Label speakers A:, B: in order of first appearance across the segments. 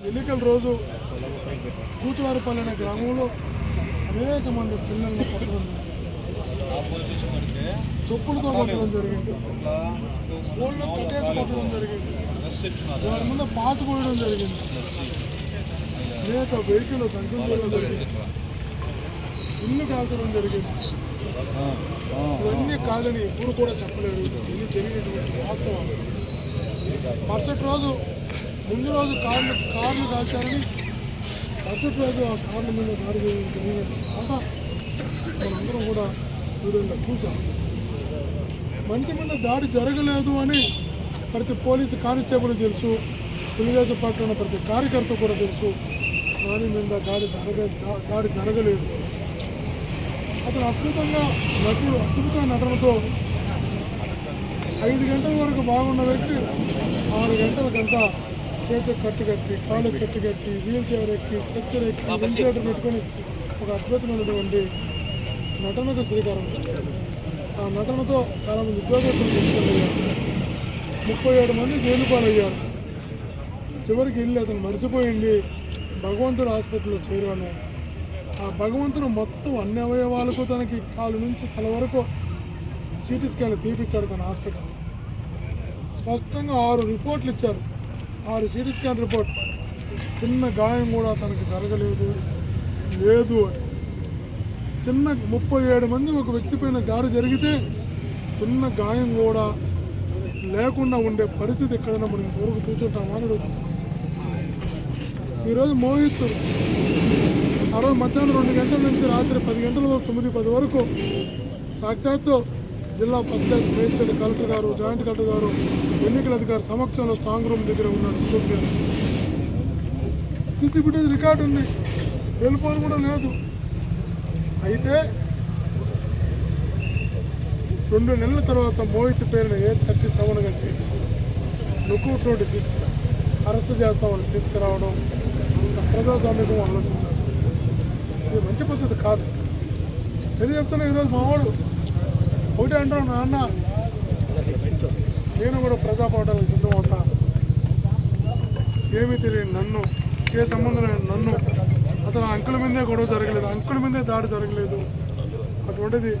A: ఎన్నికల రోజు కూతువారిపల్లి అనే గ్రామంలో అనేక మంది పిల్లలను కొట్టడం జరిగింది, తొప్పులతో కొట్టడం జరిగింది, ఓళ్ళు కట్టేసి కొట్టడం జరిగింది, వారి ముందు పాస్ పోయడం జరిగింది, అనేక వెహికల్ దండం చేయడం జరిగింది, ఇల్లు కాల్చడం జరిగింది. ఇవన్నీ కాదని ఎప్పుడు కూడా చెప్పలేరు, ఇవన్నీ తెలియనటువంటి వాస్తవాలు. మరుసటి రోజు ముందు రోజు కార్లు కాల్చారని మరుసటి రోజు ఆ కార్ల మీద దాడి చేయడం జరిగినట్టు మనందరం కూడా వీడియోలో చూసాం. మనిషి మీద దాడి జరగలేదు అని ప్రతి పోలీసు కానిస్టేబుల్ తెలుసు, తెలుగుదేశం పార్టీ ఉన్న ప్రతి కార్యకర్త కూడా తెలుసు. దాని మీద దాడి జరగలేదు. అతను అద్భుతమైన నటనతో 5 గంటల వరకు బాగున్న వ్యక్తి 6 గంటలకంతా చేతికి కట్టుకట్టి, కాళ్ళకి కట్టుకట్టి, వీల్ చైర్ ఎక్కి, స్ట్రెచ్చర్ ఎక్కి, వెంటిలేటర్ పెట్టుకొని ఒక అద్భుతమైనటువంటి నటనకు శ్రీకారం చుట్టారు. ఆ నటనతో చాలామంది ఉద్యోగస్తులు తీసుకెళ్ళయ్యారు. 37 మంది జైలు పాలయ్యారు. చివరికి వెళ్ళి అతను మర్చిపోయింది భగవంతుడు హాస్పిటల్లో చేరాను. ఆ భగవంతుడు మొత్తం అన్ని అవయవాలకు తనకి కాలు నుంచి తల వరకు సిటీ స్కాన్ తీపిచ్చాడు తన హాస్పిటల్. స్పష్టంగా 6 రిపోర్ట్లు ఇచ్చారు. 6 సిటీ స్కాన్ రిపోర్ట్. చిన్న గాయం కూడా తనకి జరగలేదు లేదు అని. చిన్న 37 మంది ఒక వ్యక్తి పైన దాడి జరిగితే చిన్న గాయం కూడా లేకుండా ఉండే పరిస్థితి ఎక్కడైనా మనం ఇంతవరకు కూర్చుంటామా అని అడుగుతున్నాం. ఈరోజు మోహిత్ ఆ రోజు మధ్యాహ్నం 2 గంటల నుంచి రాత్రి 10 గంటల వరకు 9-10 వరకు సాక్షాత్తు జిల్లా పంచాయతీ మేజిస్ట్రేట్ కలెక్టర్ గారు, జాయింట్ కలెక్టర్ గారు, ఎన్నికల అధికారి సమక్షంలో స్ట్రాంగ్ రూమ్ దగ్గర ఉన్నాడు. సీసీ ఫుటేజ్ రికార్డు ఉంది, సెల్ ఫోన్ కూడా లేదు. అయితే 2 నెలల తర్వాత మోహిత్ పేరుని A37గా చేర్చి లుకౌట్ నోటీస్ ఇచ్చి అరెస్ట్ చేస్తామని తీసుకురావడం ప్రజాస్వామ్యం ఆలోచించారు. ఇది మంచి పద్ధతి కాదు. ఎందుకు చెప్తున్నా, ఈరోజు మావాడు ఒకటే అంటాను, నాన్న నేను కూడా ప్రజాపోవడానికి సిద్ధమవుతా, ఏమీ తెలియని నన్ను, ఏ సంబంధం లేని నన్ను, అతను అంకుల మీదే గొడవ జరగలేదు, అంకుల మీదే దాడి జరగలేదు. అటువంటిది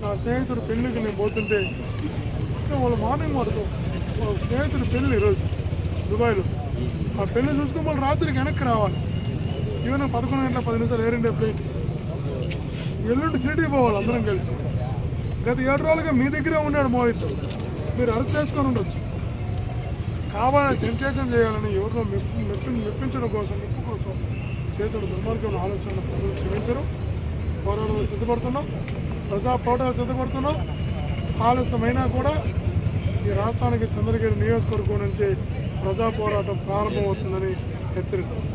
A: నా స్నేహితుడు పెళ్ళికి నేను పోతుంటే వాళ్ళు మార్నింగ్ పడుతూ స్నేహితుడు పెళ్ళి ఈరోజు దుబాయ్లో, ఆ పెళ్ళి చూసుకుని వాళ్ళు రాత్రికి వెనక్కి రావాలి. ఈవెన్ 11 గంటల 10 నిమిషాలు ఎయిర్ ఇండియా ఫ్లైట్. ఎల్లుండి సిటీ పోవాలి అందరం కలిసి. గత 7 రోజులుగా మీ దగ్గరే ఉన్నాడు మోహిత్. మీరు అరెస్ట్ చేసుకొని ఉండొచ్చు. కావాలని సెన్సేషన్ చేయాలని ఎవరినో మెప్పించడం కోసం, మెప్పు కోసం చేతుడు దుర్మార్గం ఆలోచన ప్రజలు క్షమించరు. పోరాటాలు సిద్ధపడుతున్నాం, ప్రజా పోరాటాలు సిద్ధపడుతున్నాం. ఆలస్యమైనా కూడా ఈ రాష్ట్రానికి చంద్రగిరి నియోజకవర్గం నుంచి ప్రజా పోరాటం ప్రారంభమవుతుందని హెచ్చరిస్తున్నాం.